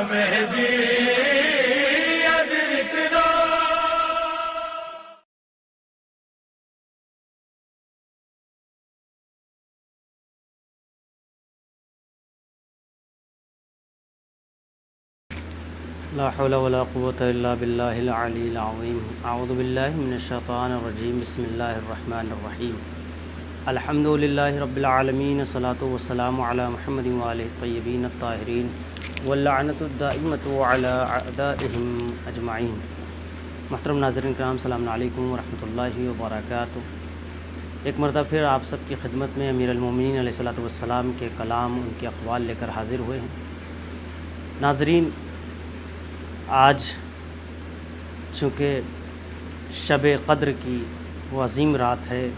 مهدی ادرکنا لا حول ولا قوة إلا بالله العلي العظيم. أعوذ بالله من الشيطان الرجيم. بسم الله الرحمن الرحيم. الحمد لله رب العالمين. الصلاة والسلام على محمد وآله الطيبين الطاهرين واللعنة الدائمة على أعدائهم أجمعين. محترم ناظرین کرام، السلام علیکم ورحمۃ اللہ وبرکاتہ. ایک مرتبہ پھر آپ سب کی خدمت میں امیر المومنین علیہ الصلوۃ والسلام کے کلام، ان کے اقوال لے کر حاضر ہوئے ہیں. ناظرین، آج چونکہ شب قدر کی وہ عظیم رات ہے،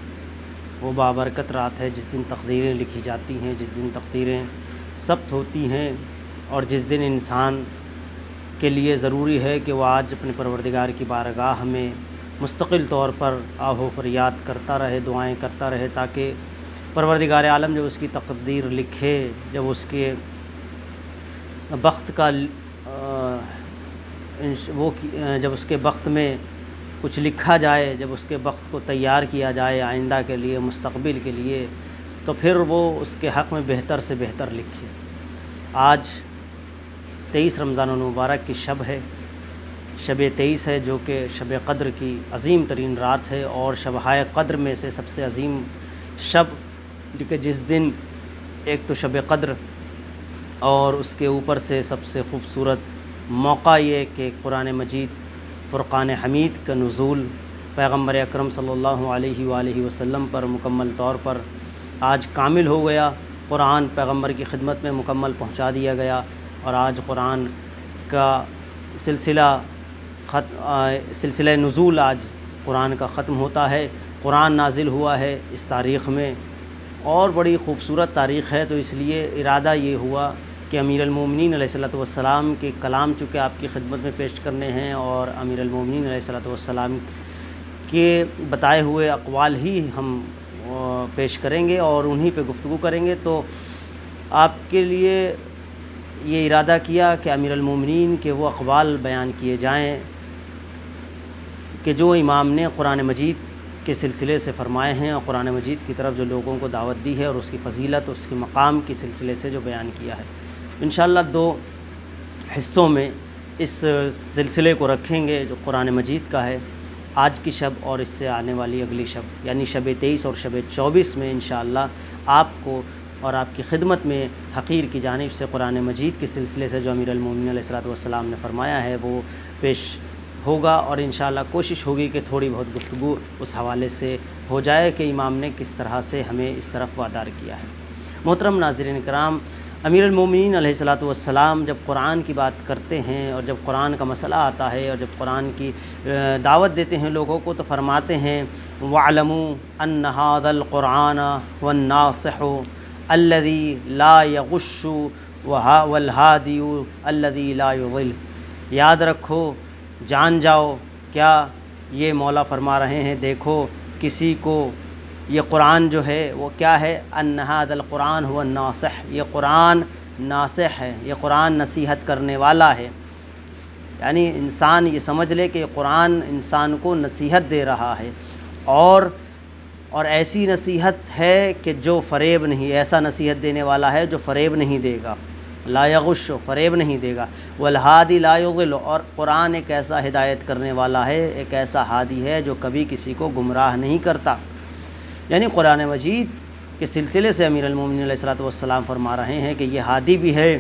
وہ بابرکت رات ہے، جس دن تقدیریں لکھی جاتی ہیں، جس دن تقدیریں ثبت ہوتی ہیں، اور جس دن انسان کے لیے ضروری ہے کہ وہ آج اپنے پروردگار کی بارگاہ میں مستقل طور پر آہ و فریاد کرتا رہے، دعائیں کرتا رہے، تاکہ پروردگار عالم جب اس کی تقدیر لکھے، جب اس کے بخت کا جب اس کے بخت میں کچھ لکھا جائے، جب اس کے بخت کو تیار کیا جائے آئندہ کے لیے، مستقبل کے لیے، تو پھر وہ اس کے حق میں بہتر سے بہتر لکھے. آج 23 رمضان المبارک کی شب ہے، شب 23 ہے، جو کہ شب قدر کی عظیم ترین رات ہے، اور شبہائے قدر میں سے سب سے عظیم شب، کہ جس دن ایک تو شب قدر، اور اس کے اوپر سے سب سے خوبصورت موقع یہ کہ قرآن مجید فرقان حمید کا نزول پیغمبر اکرم صلی اللہ علیہ وآلہ وسلم پر مکمل طور پر آج کامل ہو گیا. قرآن پیغمبر کی خدمت میں مکمل پہنچا دیا گیا، اور آج قرآن کا سلسلہ نزول، آج قرآن کا ختم ہوتا ہے. قرآن نازل ہوا ہے اس تاریخ میں، اور بڑی خوبصورت تاریخ ہے. تو اس لیے ارادہ یہ ہوا کہ امیر المومنین علیہ الصلوۃ والسلام کے کلام چونکہ آپ کی خدمت میں پیش کرنے ہیں، اور امیر المومنین علیہ الصلوۃ والسلام کے بتائے ہوئے اقوال ہی ہم پیش کریں گے اور انہی پہ گفتگو کریں گے، تو آپ کے لیے یہ ارادہ کیا کہ امیر المومنین کے وہ اقوال بیان کیے جائیں کہ جو امام نے قرآن مجید کے سلسلے سے فرمائے ہیں، اور قرآن مجید کی طرف جو لوگوں کو دعوت دی ہے، اور اس کی فضیلت، اس کے مقام کے سلسلے سے جو بیان کیا ہے. انشاءاللہ 2 حصوں میں اس سلسلے کو رکھیں گے جو قرآن مجید کا ہے. آج کی شب اور اس سے آنے والی اگلی شب، یعنی شب 23 اور شب 24 میں انشاءاللہ آپ کو اور آپ کی خدمت میں حقیر کی جانب سے قرآن مجید کے سلسلے سے جو امیر المومنین علیہ الصلوۃ والسلام نے فرمایا ہے وہ پیش ہوگا، اور انشاءاللہ کوشش ہوگی کہ تھوڑی بہت گفتگو اس حوالے سے ہو جائے کہ امام نے کس طرح سے ہمیں اس طرف وادار کیا ہے. محترم ناظرین کرام، امیر المومنین علیہ الصلوۃ والسلام جب قرآن کی بات کرتے ہیں، اور جب قرآن کا مسئلہ آتا ہے، اور جب قرآن کی دعوت دیتے ہیں لوگوں کو، تو فرماتے ہیں وَاعْلَمُوا أَنَّ هَذَا الْقُرْآنَ وَالنَّاصِحُ الَّذِي لَا يَغُشُّ وَالْهَادِيُ الَّذِي لَا يُضِلُّ. یاد رکھو، جان جاؤ، کیا یہ مولا فرما رہے ہیں، دیکھو کسی کو یہ قرآن جو ہے وہ کیا ہے، ان ھذا القرآن هو الناصح، یہ قرآن ناصح ہے، یہ قرآن نصیحت کرنے والا ہے. یعنی انسان یہ سمجھ لے کہ یہ قرآن انسان کو نصیحت دے رہا ہے، اور ایسی نصیحت ہے کہ جو فریب نہیں، ایسا نصیحت دینے والا ہے جو فریب نہیں دے گا، لا یغش، فریب نہیں دے گا، والہادی لا یضل، اور قرآن ایک ایسا ہدایت کرنے والا ہے، ایک ایسا ہادی ہے جو کبھی کسی کو گمراہ نہیں کرتا. یعنی قرآن مجید کے سلسلے سے امیر المومنین علیہ الصلوۃ والسلام فرما رہے ہیں کہ یہ ہادی بھی ہے،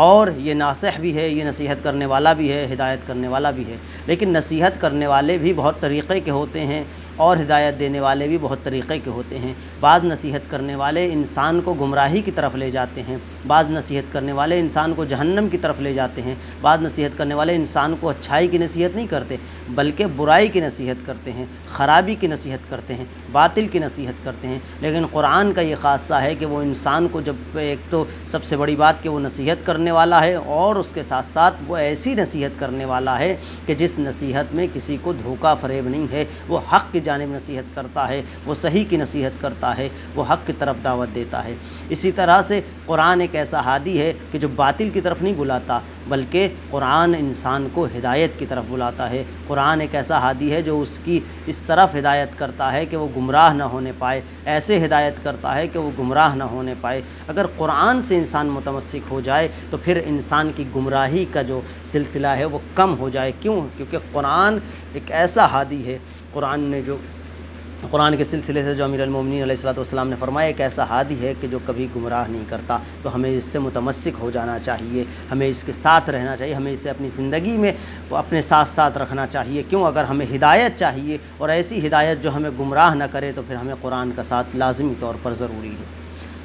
اور یہ ناصح بھی ہے، یہ نصیحت کرنے والا بھی ہے، ہدایت کرنے والا بھی ہے. لیکن نصیحت کرنے والے بھی بہت طریقے کے ہوتے ہیں، اور ہدایت دینے والے بھی بہت طریقے کے ہوتے ہیں. بعض نصیحت کرنے والے انسان کو گمراہی کی طرف لے جاتے ہیں، بعض نصیحت کرنے والے انسان کو جہنم کی طرف لے جاتے ہیں، بعض نصیحت کرنے والے انسان کو اچھائی کی نصیحت نہیں کرتے بلکہ برائی کی نصیحت کرتے ہیں، خرابی کی نصیحت کرتے ہیں، باطل کی نصیحت کرتے ہیں. لیکن قرآن کا یہ خاصہ ہے کہ وہ انسان کو جب ایک تو سب سے بڑی بات کہ وہ نصیحت کرنے والا ہے، اور اس کے ساتھ ساتھ وہ ایسی نصیحت کرنے والا ہے کہ جس نصیحت میں کسی کو دھوکہ فریب نہیں ہے، وہ حق کی جانب نصیحت کرتا ہے، وہ صحیح کی نصیحت کرتا ہے، وہ حق کی طرف دعوت دیتا ہے۔ اسی طرح سے قرآن ایک ایسا ہادی ہے کہ جو باطل کی طرف نہیں بلاتا، بلکہ قرآن انسان کو ہدایت کی طرف بلاتا ہے۔ قرآن ایک ایسا ہادی ہے جو اس کی اس طرف ہدایت کرتا ہے کہ وہ گمراہ نہ ہونے پائے، ایسے ہدایت کرتا ہے کہ وہ گمراہ نہ ہونے پائے۔ اگر قرآن سے انسان متمسک ہو جائے تو پھر انسان کی گمراہی کا جو سلسلہ ہے وہ کم ہو جائے۔ کیوں؟ کیونکہ قرآن ایک ایسا ہادی ہے، قرآن کے سلسلے سے جو امیر المومنین علیہ الصلوۃ والسلام نے فرمایا ایک ایسا ہادی ہے کہ جو کبھی گمراہ نہیں کرتا، تو ہمیں اس سے متمسک ہو جانا چاہیے، ہمیں اس کے ساتھ رہنا چاہیے، ہمیں اسے اپنی زندگی میں اپنے ساتھ رکھنا چاہیے۔ کیوں؟ اگر ہمیں ہدایت چاہیے اور ایسی ہدایت جو ہمیں گمراہ نہ کرے تو پھر ہمیں قرآن کا ساتھ لازمی طور پر ضروری ہے،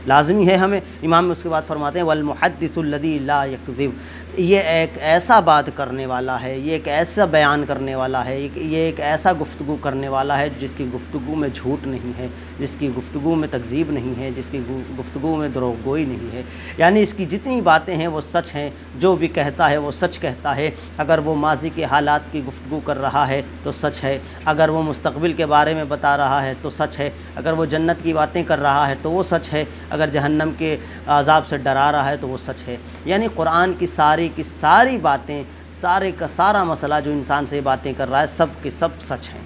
لازمی ہے ہمیں۔ امام اس کے بعد فرماتے ہیں والمحدث الذی لا یکذب، یہ ایک ایسا بات کرنے والا ہے، یہ ایک ایسا بیان کرنے والا ہے، یہ ایک ایسا گفتگو کرنے والا ہے جس کی گفتگو میں جھوٹ نہیں ہے، جس کی گفتگو میں تکذیب نہیں ہے، جس کی گفتگو میں دروغ گوئی نہیں ہے۔ یعنی اس کی جتنی باتیں ہیں وہ سچ ہیں، جو بھی کہتا ہے وہ سچ کہتا ہے۔ اگر وہ ماضی کے حالات کی گفتگو کر رہا ہے تو سچ ہے، اگر وہ مستقبل کے بارے میں بتا رہا ہے تو سچ ہے، اگر وہ جنت کی باتیں کر رہا ہے تو وہ سچ ہے، اگر جہنم کے عذاب سے ڈرا رہا ہے تو وہ سچ ہے۔ یعنی قرآن کی ساری باتیں، سارے کا سارا مسئلہ جو انسان سے باتیں کر رہا ہے سب کے سب سچ ہیں۔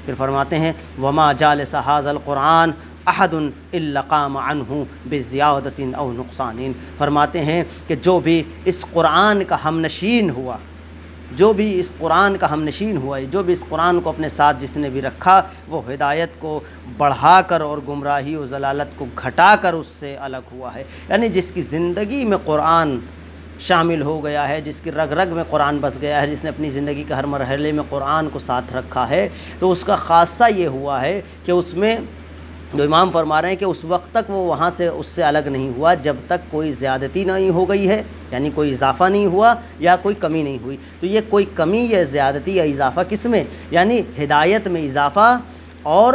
پھر فرماتے ہیں وما جالس ھذا القرآن احد الا قام عنہ بزیادۃ او نقصان، فرماتے ہیں کہ جو بھی اس قرآن کا ہم نشین ہوا، جو بھی اس قرآن کا ہم نشین ہوا ہے، جو بھی اس قرآن کو اپنے ساتھ جس نے بھی رکھا، وہ ہدایت کو بڑھا کر اور گمراہی و ضلالت کو گھٹا کر اس سے الگ ہوا ہے۔ یعنی جس کی زندگی میں قرآن شامل ہو گیا ہے، جس کی رگ رگ میں قرآن بس گیا ہے، جس نے اپنی زندگی کے ہر مرحلے میں قرآن کو ساتھ رکھا ہے، تو اس کا خاصہ یہ ہوا ہے کہ اس میں جو امام فرما رہے ہیں کہ اس وقت تک وہ وہاں سے اس سے الگ نہیں ہوا جب تک کوئی زیادتی نہیں ہو گئی ہے، یعنی کوئی اضافہ نہیں ہوا یا کوئی کمی نہیں ہوئی۔ تو یہ کوئی کمی یا زیادتی یا اضافہ کس میں؟ یعنی ہدایت میں اضافہ اور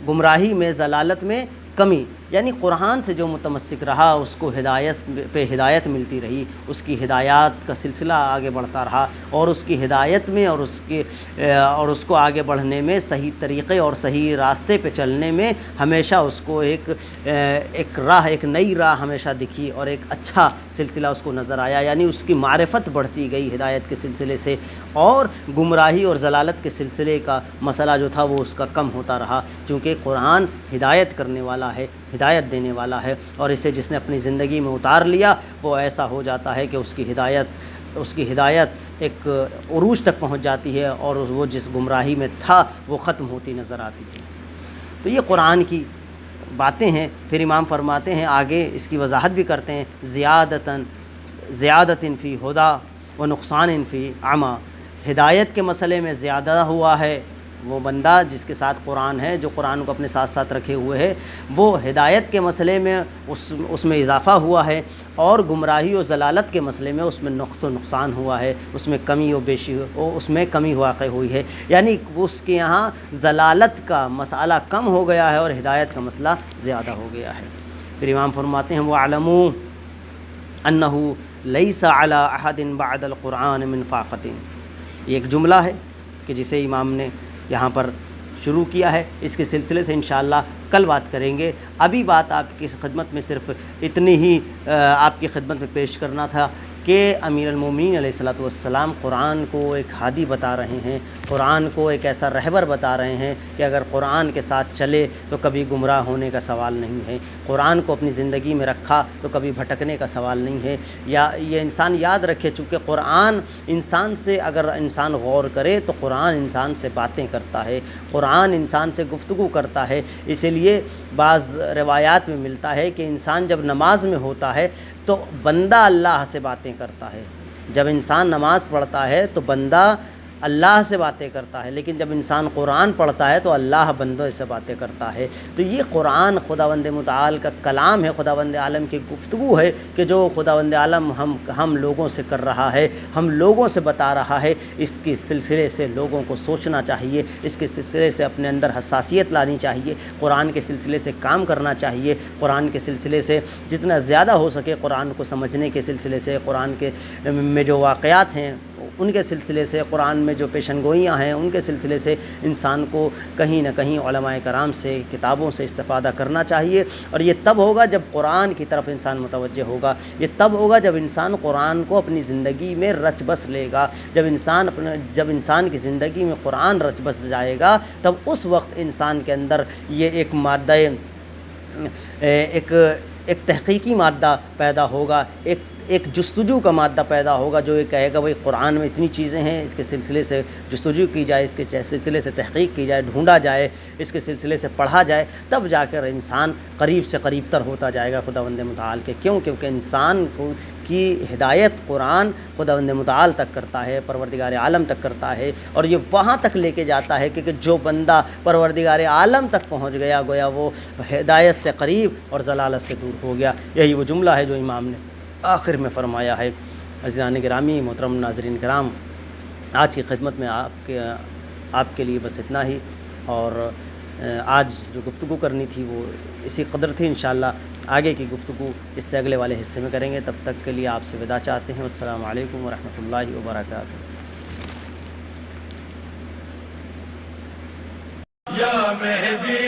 گمراہی میں ضلالت میں کمی۔ یعنی قرآن سے جو متمسک رہا اس کو ہدایت پہ ہدایت ملتی رہی، اس کی ہدایات کا سلسلہ آگے بڑھتا رہا، اور اس کی ہدایت میں اور اس کو آگے بڑھنے میں، صحیح طریقے اور صحیح راستے پہ چلنے میں ہمیشہ اس کو ایک نئی راہ ہمیشہ دکھی اور ایک اچھا سلسلہ اس کو نظر آیا۔ یعنی اس کی معرفت بڑھتی گئی ہدایت کے سلسلے سے، اور گمراہی اور ضلالت کے سلسلے کا مسئلہ جو تھا وہ اس کا کم ہوتا رہا، چونکہ قرآن ہدایت کرنے والا ہے، ہدایت دینے والا ہے، اور اسے جس نے اپنی زندگی میں اتار لیا وہ ایسا ہو جاتا ہے کہ اس کی ہدایت ایک عروج تک پہنچ جاتی ہے، اور وہ جس گمراہی میں تھا وہ ختم ہوتی نظر آتی ہے۔ تو یہ قرآن کی باتیں ہیں۔ پھر امام فرماتے ہیں آگے اس کی وضاحت بھی کرتے ہیں زیادۃ فی ہدا و نقصان فی عمی، ہدایت کے مسئلے میں زیادہ ہوا ہے وہ بندہ جس کے ساتھ قرآن ہے، جو قرآن کو اپنے ساتھ ساتھ رکھے ہوئے ہے، وہ ہدایت کے مسئلے میں اس میں اضافہ ہوا ہے، اور گمراہی و ضلالت کے مسئلے میں اس میں نقص و نقصان ہوا ہے، اس میں کمی و بیشی اس میں کمی واقع ہوئی ہے۔ یعنی اس کے یہاں ضلالت کا مسئلہ کم ہو گیا ہے اور ہدایت کا مسئلہ زیادہ ہو گیا ہے۔ پھر امام فرماتے ہیں وَاعْلَمُوا أَنَّهُ لَيْسَ عَلَىٰ أَحَدٍ بَعْدَ الْقُرْآنِ مِنْ فَاقَةٍ، یہ ایک جملہ ہے کہ جسے امام نے یہاں پر شروع کیا ہے، اس کے سلسلے سے انشاءاللہ کل بات کریں گے۔ ابھی بات آپ کی خدمت میں صرف اتنی ہی آپ کی خدمت میں پیش کرنا تھا کہ امیر المومنین علیہ الصلوۃ والسلام قرآن کو ایک ہادی بتا رہے ہیں، قرآن کو ایک ایسا رہبر بتا رہے ہیں کہ اگر قرآن کے ساتھ چلے تو کبھی گمراہ ہونے کا سوال نہیں ہے، قرآن کو اپنی زندگی میں رکھا تو کبھی بھٹکنے کا سوال نہیں ہے۔ یا یہ انسان یاد رکھے، چونکہ قرآن انسان سے اگر انسان غور کرے تو قرآن انسان سے باتیں کرتا ہے، قرآن انسان سے گفتگو کرتا ہے۔ اسی لیے بعض روایات میں ملتا ہے کہ انسان جب نماز میں ہوتا ہے تو بندہ اللہ سے باتیں کرتا ہے، جب انسان نماز پڑھتا ہے تو بندہ اللہ سے باتیں کرتا ہے، لیکن جب انسان قرآن پڑھتا ہے تو اللہ بندوں سے باتیں کرتا ہے۔ تو یہ قرآن خداوند متعال کا کلام ہے، خداوند عالم کی گفتگو ہے کہ جو خداوند عالم ہم لوگوں سے کر رہا ہے، ہم لوگوں سے بتا رہا ہے۔ اس کے سلسلے سے لوگوں کو سوچنا چاہیے، اس کے سلسلے سے اپنے اندر حساسیت لانی چاہیے، قرآن کے سلسلے سے کام کرنا چاہیے، قرآن کے سلسلے سے جتنا زیادہ ہو سکے قرآن کو سمجھنے کے سلسلے سے، قرآن کے میں جو واقعات ہیں ان کے سلسلے سے قرآن میں جو پیشن گوئیاں ہیں ان کے سلسلے سے انسان کو کہیں نہ کہیں علماء کرام سے کتابوں سے استفادہ کرنا چاہیے، اور یہ تب ہوگا جب قرآن کی طرف انسان متوجہ ہوگا، یہ تب ہوگا جب انسان قرآن کو اپنی زندگی میں رچ بس لے گا۔ جب انسان کی زندگی میں قرآن رچ بس جائے گا تب اس وقت انسان کے اندر یہ ایک مادہ ایک تحقیقی مادہ پیدا ہوگا، ایک جستجو کا مادہ پیدا ہوگا جو یہ کہے گا بھائی قرآن میں اتنی چیزیں ہیں، اس کے سلسلے سے جستجو کی جائے، اس کے سلسلے سے تحقیق کی جائے، ڈھونڈا جائے، اس کے سلسلے سے پڑھا جائے، تب جا کر انسان قریب سے قریب تر ہوتا جائے گا خداوند متعال کے۔ کیوں؟ کیونکہ انسان کی ہدایت قرآن خداوند متعال تک کرتا ہے، پروردگار عالم تک کرتا ہے، اور یہ وہاں تک لے کے جاتا ہے کہ جو بندہ پروردگار عالم تک پہنچ گیا گویا وہ ہدایت سے قریب اور ضلالت سے دور ہو گیا۔ یہی وہ جملہ ہے جو امام نے آخر میں فرمایا ہے۔ عزیزان گرامی، محترم ناظرین کرام، آج کی خدمت میں آپ کے لیے بس اتنا ہی، اور آج جو گفتگو کرنی تھی وہ اسی قدر تھی۔ انشاءاللہ آگے کی گفتگو اس سے اگلے والے حصے میں کریں گے۔ تب تک کے لیے آپ سے وداع چاہتے ہیں۔ السلام علیکم ورحمۃ اللہ وبرکاتہ۔ یا مہدی